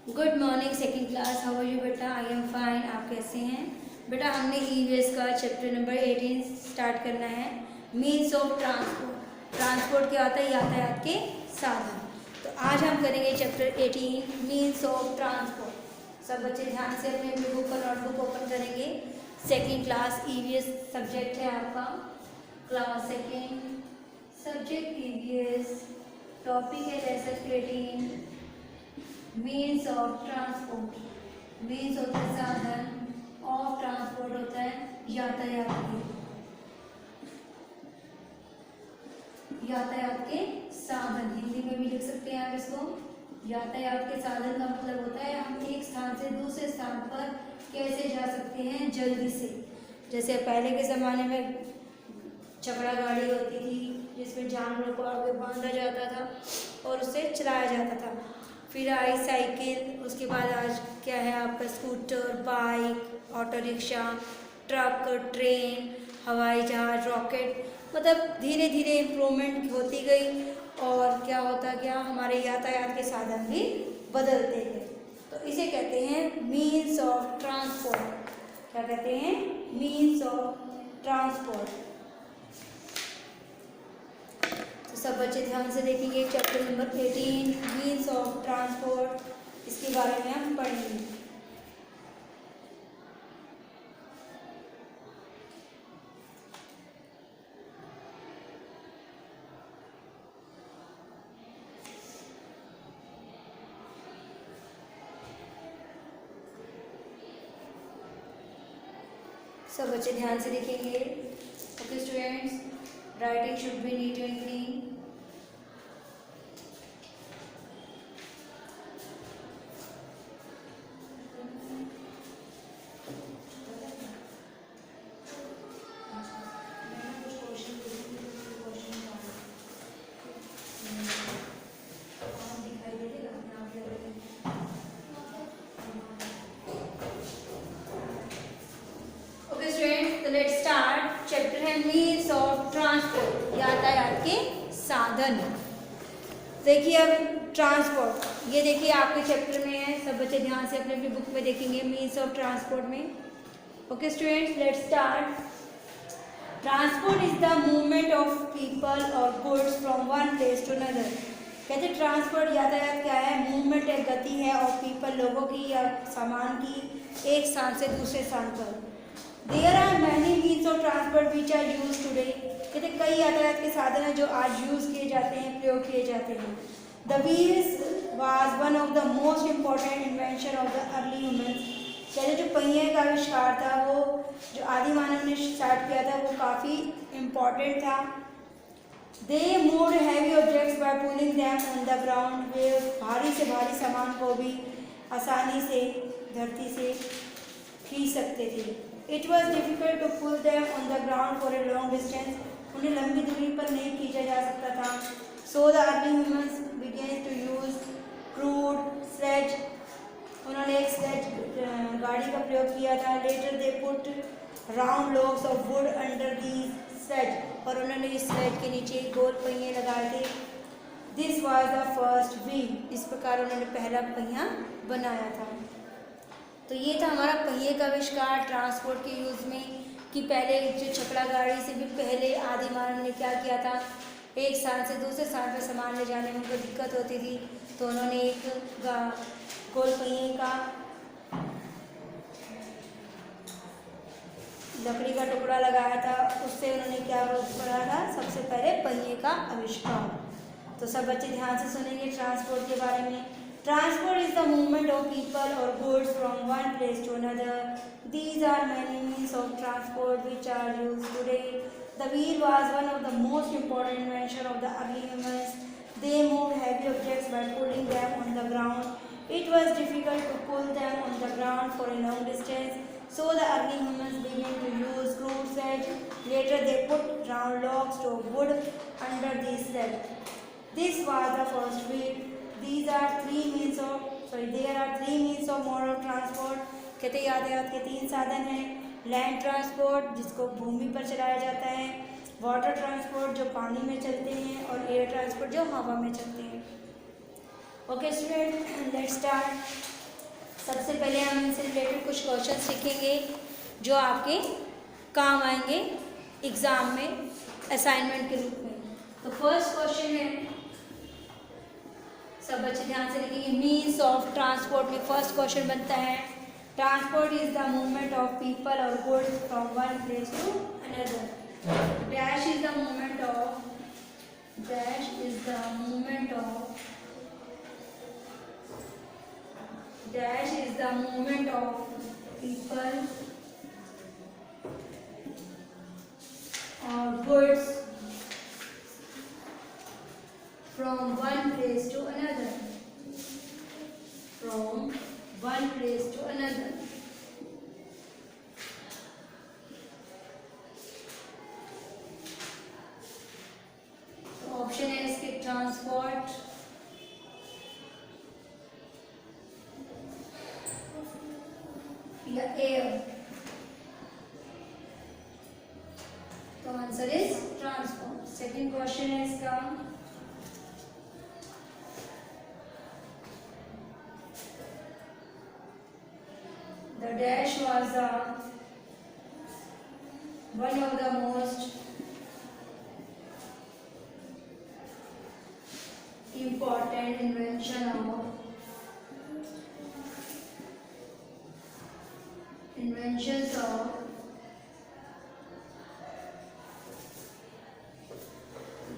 Good morning second class. How are you बेटा? I am fine. आप कैसे हैं बेटा? हमने ईवीएस का चैप्टर नंबर 18 स्टार्ट करना है। Means of transport. ट्रांसपोर्ट क्या होता है? यातायात के साधन। तो आज हम करेंगे चैप्टर 18 मीन्स ऑफ ट्रांसपोर्ट। सब बच्चे ध्यान से अपने अपने बुक और नोटबुक ओपन करेंगे। सेकेंड क्लास ईवीएस सब्जेक्ट है आपका, class second, subject EVS, topic है lesson 18, means of transport. Means होता है साधन, ऑफ ट्रांसपोर्ट होता है यातायात के साधन। हिंदी में भी लिख सकते हैं आप इसको। यातायात के साधन का मतलब होता है हम एक स्थान से दूसरे स्थान पर कैसे जा सकते हैं जल्दी से। जैसे पहले के ज़माने में चकड़ा गाड़ी होती थी जिसमें जानवरों को आगे बांधा जाता था और उससे चलाया जाता था। फिर आई साइकिल, उसके बाद आज क्या है आपका scooter, bike, auto rickshaw, truck, train, हवाई जहाज, रॉकेट। मतलब धीरे धीरे इम्प्रूवमेंट होती गई और क्या होता गया, हमारे यातायात के साधन भी बदलते गए। तो इसे कहते हैं मीन्स ऑफ ट्रांसपोर्ट। क्या कहते हैं? Means of transport. सब बच्चे ध्यान से देखेंगे chapter number 18 means of transport, इसके बारे में हम पढ़ेंगे। सब बच्चे ध्यान से देखेंगे। Okay students, writing should be neat and clean. Let's start. Chapter है मीन्स ऑफ ट्रांसपोर्ट, यातायात के साधन। देखिए अब ट्रांसपोर्ट, ये देखिए आपके चैप्टर में है। सब बच्चे ध्यान से अपने अपनी बुक में देखेंगे मीन्स ऑफ ट्रांसपोर्ट में। Okay students, let's start. Transport is the movement of people और goods from one place to another. कहते ट्रांसपोर्ट यातायात क्या है? मूवमेंट है, गति है, और पीपल लोगों की या सामान की एक स्थान से दूसरे स्थान पर। There are many means of transport which are use today. कहते कई यातायात के साधन हैं जो आज यूज किए जाते हैं, प्रयोग किए जाते हैं। The wheels was one of the most important invention of the early humans. कहते जो पहिए का आविष्कार था वो जो आदि मानव ने स्टार्ट किया था वो काफ़ी इम्पॉर्टेंट था। They moved heavy objects by pulling them on the ground. वे भारी से भारी सामान को भी आसानी से धरती से खींच सकते थे। It was difficult to pull them on the ground for a long distance. उन्हें लंबी दूरी पर नहीं खींचा जा सकता था। So the early humans began to use crude sledge. उन्होंने एक स्लेज गाड़ी का प्रयोग किया था। Later they put round logs of wood under the sledge. और उन्होंने इस स्लेज के नीचे गोल पहिए लगाए थे। This was the first wheel. इस प्रकार उन्होंने पहला पहिया बनाया था। तो ये था हमारा पहिए का आविष्कार ट्रांसपोर्ट के यूज़ में। कि पहले जो छकड़ा गाड़ी से भी पहले आदि मानव ने क्या किया था, एक स्थान से दूसरे स्थान पर सामान ले जाने में उनको दिक्कत होती थी, तो उन्होंने एक गोल पहिए का लकड़ी का टुकड़ा लगाया था। उससे उन्होंने क्या करा था? सबसे पहले पहिए का आविष्कार। तो सब बच्चे ध्यान से सुनेंगे ट्रांसपोर्ट के बारे में। Transport is the movement of people or goods from one place to another. These are many means of transport which are used today. The wheel was one of the most important invention of the early humans. They moved heavy objects by pulling them on the ground. It was difficult to pull them on the ground for a long distance, so the early humans began to use crude sledge. Later they put round logs of wood under the sledge. This was the first wheel. There are three means of mode of transport. कहते यातायात के तीन साधन हैं। Land transport जिसको भूमि पर चलाया जाता है, वाटर ट्रांसपोर्ट जो पानी में चलते हैं, और एयर ट्रांसपोर्ट जो हवा में चलते हैं। Okay student, let's start. सबसे पहले हम इनसे रिलेटेड कुछ क्वेश्चन सीखेंगे जो आपके काम आएंगे एग्जाम में असाइनमेंट के रूप में। तो फर्स्ट क्वेश्चन है, सब बच्चे ध्यान से लिखेंगे। मीन्स ऑफ ट्रांसपोर्ट में फर्स्ट क्वेश्चन बनता है, transport is the movement of people और goods from one place to another. Dash is the movement of, dash is the movement of, dash is the movement of people or goods from one place to another, from one place to another. So option A is कि transport, या air. तो answer is transport. Second question है इसका, the dash was the one of the most important inventions of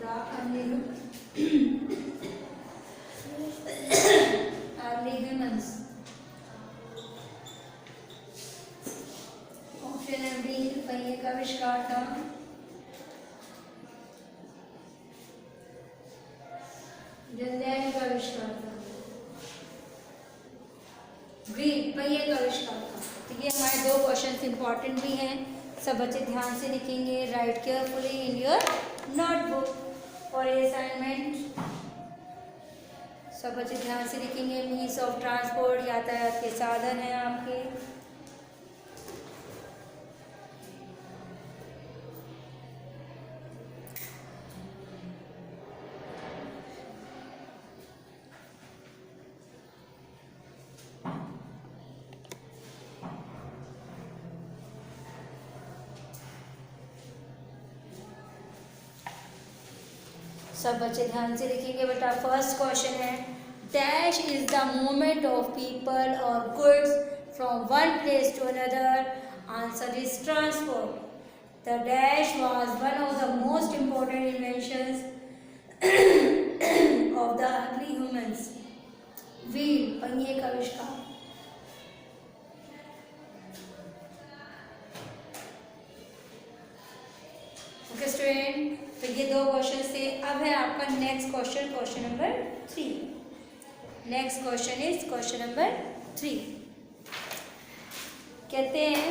the early humans. Option है B, पहिए का आविष्कार था। जंजैन का आविष्कार था। बी, पहिए का आविष्कार था। तो ये हमारे दो क्वेश्चन इंपॉर्टेंट भी हैं, सब बच्चे ध्यान से लिखेंगे। Right carefully in your notebook और असाइनमेंट। सब बच्चे ध्यान से लिखेंगे। मीन्स ऑफ ट्रांसपोर्ट यातायात के साधन हैं आपके। सब बच्चे ध्यान से लिखेंगे बेटा। फर्स्ट क्वेश्चन है, dash is the movement of people और goods from one place to another. Answer is transport. The dash was one of the most important inventions of the early humans. Wheel, पहिए का आविष्कार। Okay student, तो ये दो question थे। अब है आपका next question, question number 3। Next question is question number 3। कहते हैं,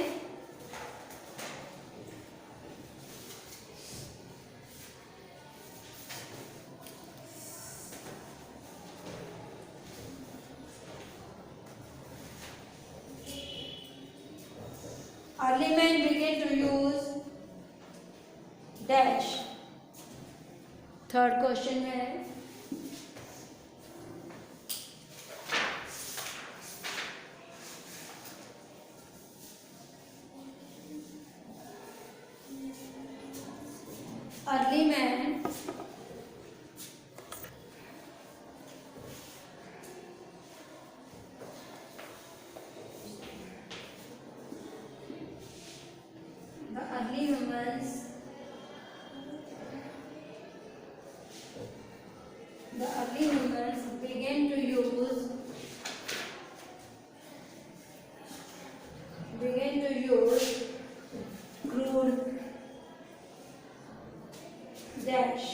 early man began to use dash। Third question है, early man the early humans began to use crude dash।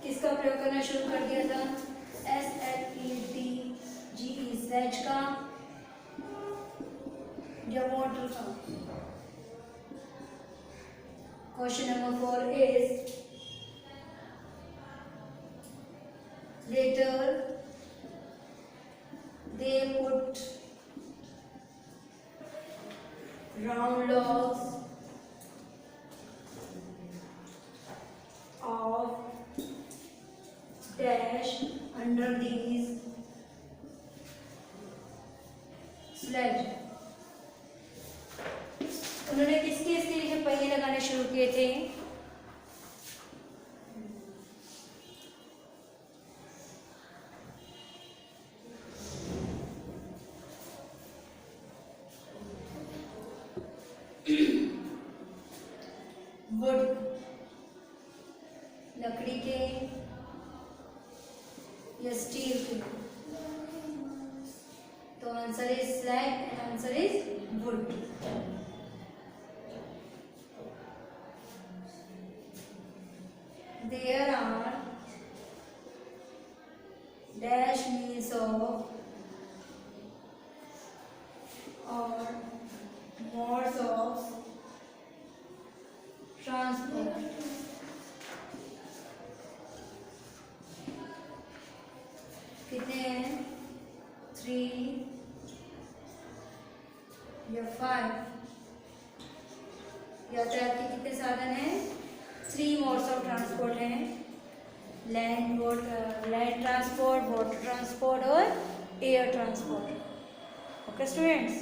किसका प्रयोग करना शुरू कर दिया था? SLEDGE का, या मोटर का। Question number 4 is, later they put round logs of dash under these sledge. उन्होंने किसके इसके लिए पहिए लगाने शुरू किए थे? वुड, लकड़ी के या स्टील के। तो answer is slag and answer is would. There are dash means of or modes of transport. कितने हैं? 3 या 5? यातायात के कितने साधन हैं? 3 मोड्स ऑफ ट्रांसपोर्ट हैं। लैंड ट्रांसपोर्ट, वाटर ट्रांसपोर्ट और एयर ट्रांसपोर्ट। ओके स्टूडेंट्स,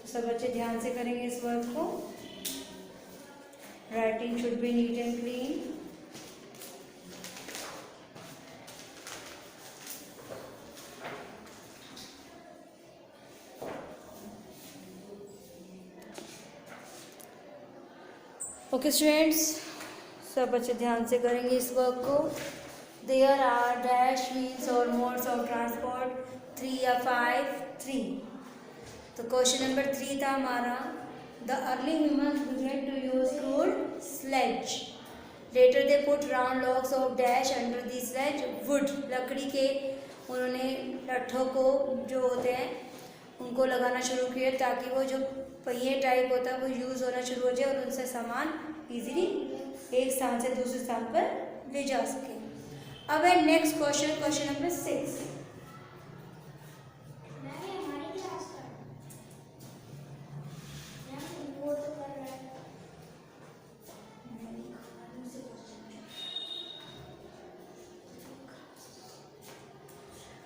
तो सब बच्चे ध्यान से करेंगे इस वर्क को। Writing should be neat and clean. Okay students, सब बच्चे ध्यान से करेंगे इस वर्क को। देयर आर डैश मीन्स और मोड्स ऑफ ट्रांसपोर्ट 3 या 5? 3। तो क्वेश्चन नंबर 3 था हमारा, the early humans began to use crude sledge, later they put round logs of dash under the sledge wood. लकड़ी के उन्होंने लट्ठों को जो होते हैं उनको लगाना शुरू किया ताकि वो जो पहिए टाइप होता है वो यूज़ होना शुरू हो जाए और उनसे सामान इजीली एक स्थान से दूसरे स्थान पर ले जा सके। अब है नेक्स्ट क्वेश्चन, क्वेश्चन नंबर 6।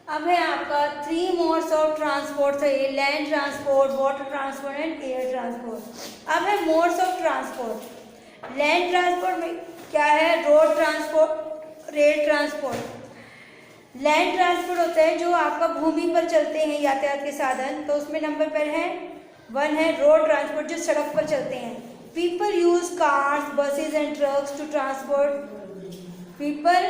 अब है आपका 3 मोड्स ऑफ ट्रांसपोर्ट थे, land transport, water transport and air transport. अब है modes of transport. Land transport में क्या है? Road transport, rail transport. Land transport होता है जो आपका भूमि पर चलते हैं यातायात के साधन, तो उसमें नंबर पर है 1 है रोड ट्रांसपोर्ट, जो सड़क पर चलते हैं। People use cars, buses and trucks to transport people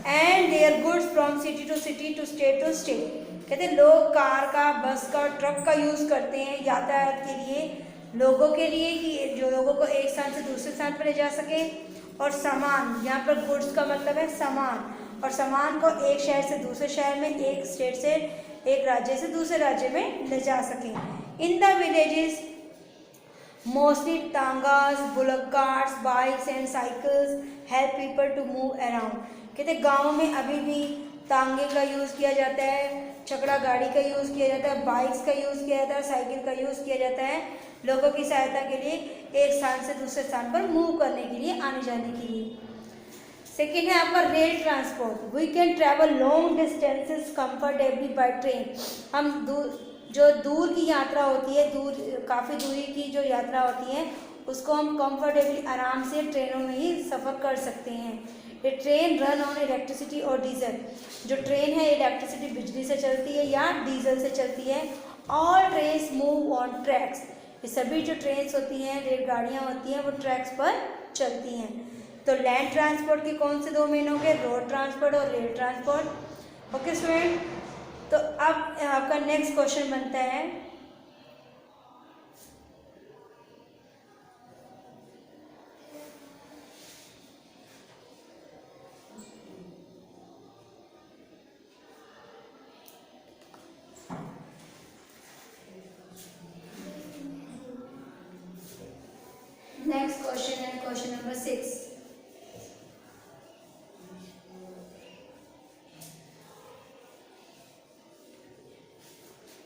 and their goods from city to city to state. कहते हैं लोग कार का, बस का, ट्रक का यूज़ करते हैं यातायात के लिए, लोगों के लिए कि जो लोगों को एक स्थान से दूसरे स्थान पर ले जा सके, और सामान, यहाँ पर गुड्स का मतलब है सामान, और सामान को एक शहर से दूसरे शहर में, एक स्टेट से, एक राज्य से दूसरे राज्य में ले जा सकें। In the villages mostly tongas, bullock carts, bikes and cycles help people to move around. कहते गाँव में अभी भी तांगे का यूज़ किया जाता है, छकड़ा गाड़ी का यूज़ किया जाता है, बाइक्स का यूज़ किया जाता है, साइकिल का यूज़ किया जाता है लोगों की सहायता के लिए, एक स्थान से दूसरे स्थान पर मूव करने के लिए, आने जाने के लिए। सेकेंड है आपका rail transport. We can travel long distances comfortably by train. हम जो दूर की यात्रा होती है, काफ़ी दूरी की जो यात्रा होती है उसको हम कंफर्टेबली आराम से ट्रेनों में ही सफ़र कर सकते हैं। ये ट्रेन रन ऑन इलेक्ट्रिसिटी और डीजल। जो ट्रेन है इलेक्ट्रिसिटी बिजली से चलती है या डीजल से चलती है। All trains move on tracks. ये सभी जो ट्रेन्स होती हैं, रेलगाड़ियाँ होती हैं, वो ट्रैक्स पर चलती हैं। तो लैंड ट्रांसपोर्ट के कौन से 2 मेन हो गए? रोड ट्रांसपोर्ट और रेल ट्रांसपोर्ट। ओके स्टूडेंट, तो अब आपका नेक्स्ट क्वेश्चन बनता है, नेक्स्ट क्वेश्चन है क्वेश्चन नंबर 6।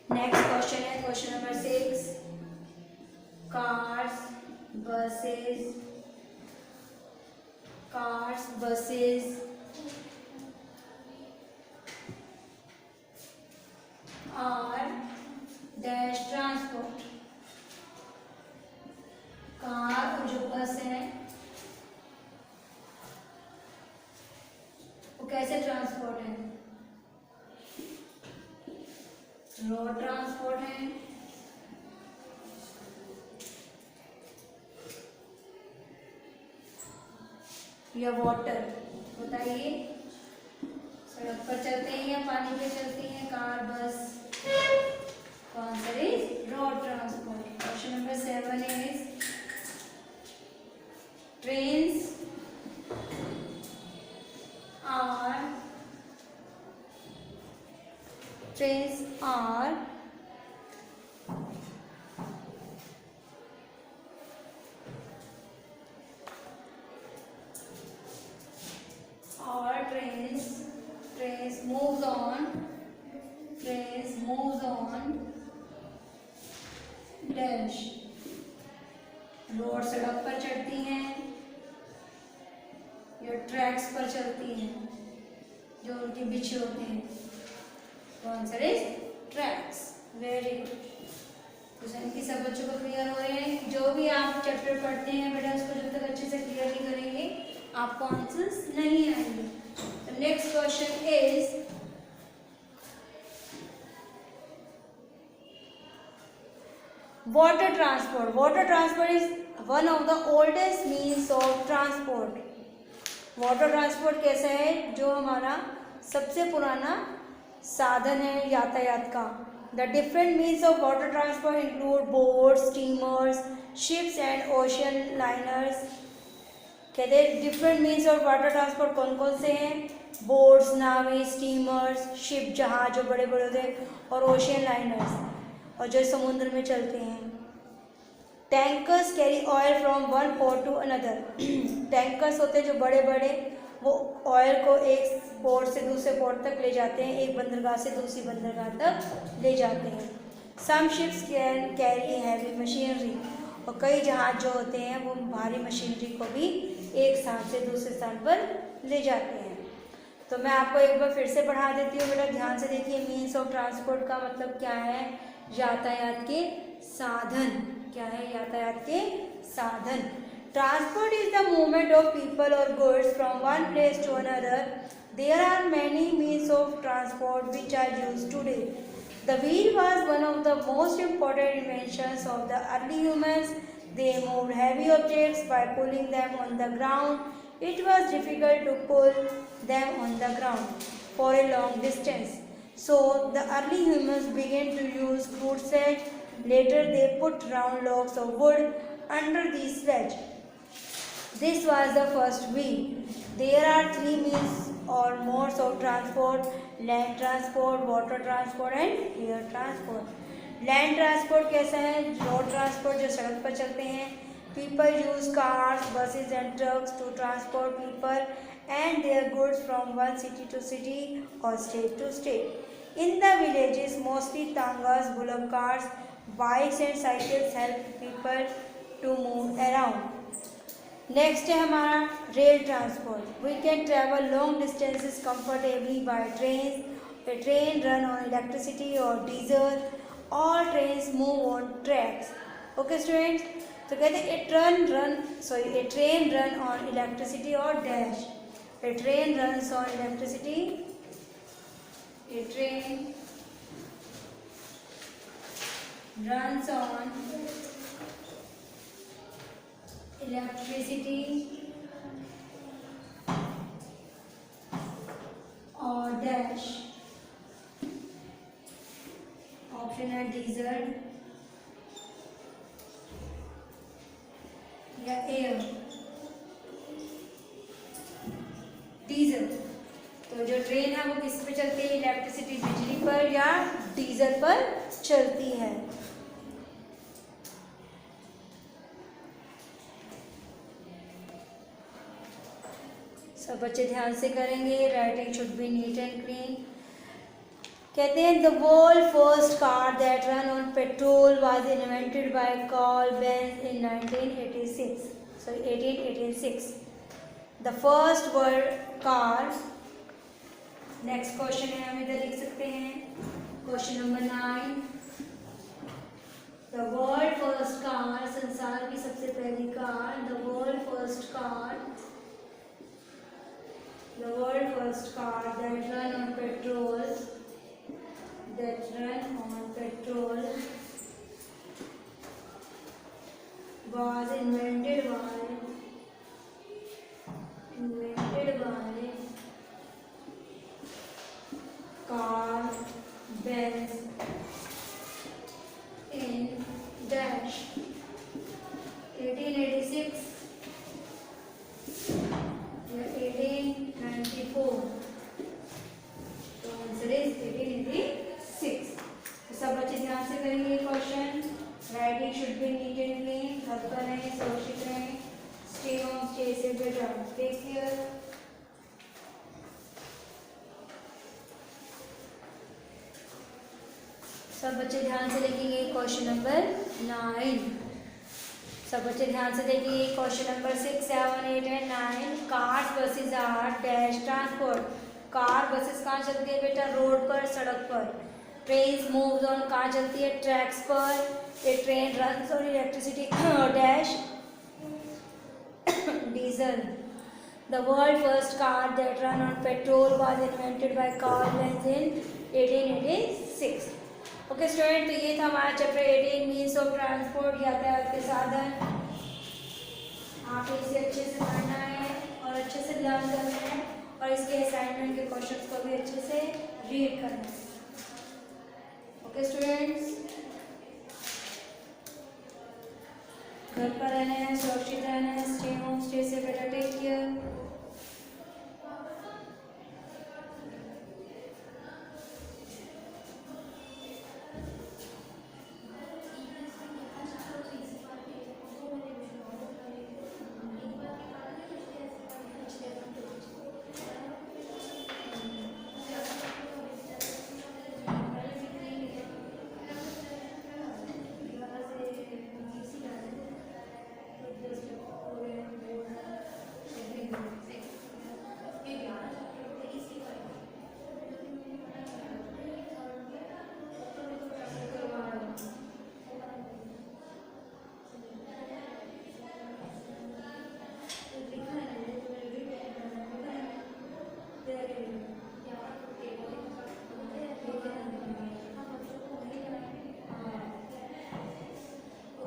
नेक्स्ट क्वेश्चन है question number 6। Cars, buses are road transport है, या वाटर? बताइए, सड़क पर चलते हैं या पानी पे चलती हैं, car, bus? Answer is road transport. Question number 7 is trains are trains moves on dash। Road सड़क पर चढ़ती हैं या ट्रैक्स पर चलती हैं जो उनके बिछे होते हैं? तो answer is tracks. Very good. Question की सब बच्चों को क्लियर हो रहे हैं? जो भी आप चैप्टर पढ़ते हैं बेटा उसको जब तक अच्छे से क्लियर नहीं करेंगे आपको आंसर्स नहीं आएंगे। Next question is water transport. Water transport is one of the oldest means of transport. Water transport कैसा है? जो हमारा सबसे पुराना साधन है यातायात का। The different means of water transport include boats, steamers, ships and ocean liners. कहते हैं different means of water transport कौन कौन से हैं? बोट्स, नावें, स्टीमर्स, शिप जहाज जो बड़े बड़े होते हैं, और ओशियन लाइनर्स और जो समुद्र में चलते हैं। Tankers carry oil from one port to another. Tankers होते हैं जो बड़े बड़े, वो ऑयल को एक पोर्ट से दूसरे पोर्ट तक ले जाते हैं, एक बंदरगाह से दूसरी बंदरगाह तक ले जाते हैं। Some ships can carry heavy machinery. और कई जहाज जो होते हैं वो भारी मशीनरी को भी एक स्थान से दूसरे स्थान पर ले जाते हैं। तो मैं आपको एक बार फिर से पढ़ा देती हूँ बेटा, ध्यान से देखिए। मीन्स ऑफ ट्रांसपोर्ट का मतलब क्या है? यातायात के साधन। क्या है? यातायात के साधन। Transport is the movement of people और goods from one place to another. There are many means of transport which are used today. The wheel was one of the most important inventions of the early humans. They moved heavy objects by pulling them on the ground. It was difficult to pull them on the ground for a long distance. So the early humans began to use crude sledge. Later they put round logs of wood under the sledge. This was the first wheel. There are three means or modes of transport: land transport, water transport and air transport. Land transport कैसा है? Road transport जो सड़क पर चलते हैं। People use cars, buses and trucks to transport people and their goods from one city to city or state to state. In the villages, mostly tangas, bullock carts, bikes and cycles help people to move around. Next है हमारा rail transport. We can travel long distances comfortably by trains. A train run on electricity or diesel. All trains move on tracks. Okay students? तो कहते हैं a train run on electricity or dash. A train runs on electricity. A train runs on electricity or dash. Option है diesel या air. Diesel. तो जो train है वो किस पे चलती है? इलेक्ट्रिसिटी, बिजली पर या डीजल पर चलती है। सब बच्चे ध्यान से करेंगे। Writing should be neat and clean. कहते हैं the world first car that run on petrol was invented by Karl Benz in 1886। The first world car. Next question है, हम इधर लिख सकते हैं question number 9। The world first car, संसार की सबसे पहली कार। The world first car that run on petrol that run on petrol was invented by Carl Benz in dash 1886 या 1894. तो आंसर इज 1886. तो सब बच्चे ध्यान से करेंगे ये question. Writing should be neat and clean. घर पर रहें, सुरक्षित रहें. स्टे होम, स्टे सेफ बेटा. Take care. सब बच्चे ध्यान से देखेंगे क्वेश्चन नंबर 9. सब बच्चे ध्यान से देखिए question number 6, 7, 8 and 9. Cars buses are dash transport. Car buses कहाँ चलती है बेटा? रोड पर, सड़क पर. ट्रेन्स मूव्स ऑन कहाँ चलती है? ट्रैक्स पर. A train runs on electricity dash diesel. The world first car that run on petrol was invented by Karl Benz in 1886. Okay student, तो ये था हमारा चैप्टर 18 मीन्स ऑफ ट्रांसपोर्ट, यातायात के साधन. आप इसे अच्छे से पढ़ना है और अच्छे से लर्न करना है और इसके असाइनमेंट के क्वेश्चंस को भी अच्छे से रीड करना है. ओके स्टूडेंट्स, घर पर रहना है, सुरक्षित रहना है. स्टे होम, स्टे सेफ बेटा. Take care.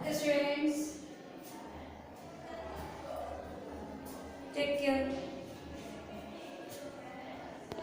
Okay students, take care.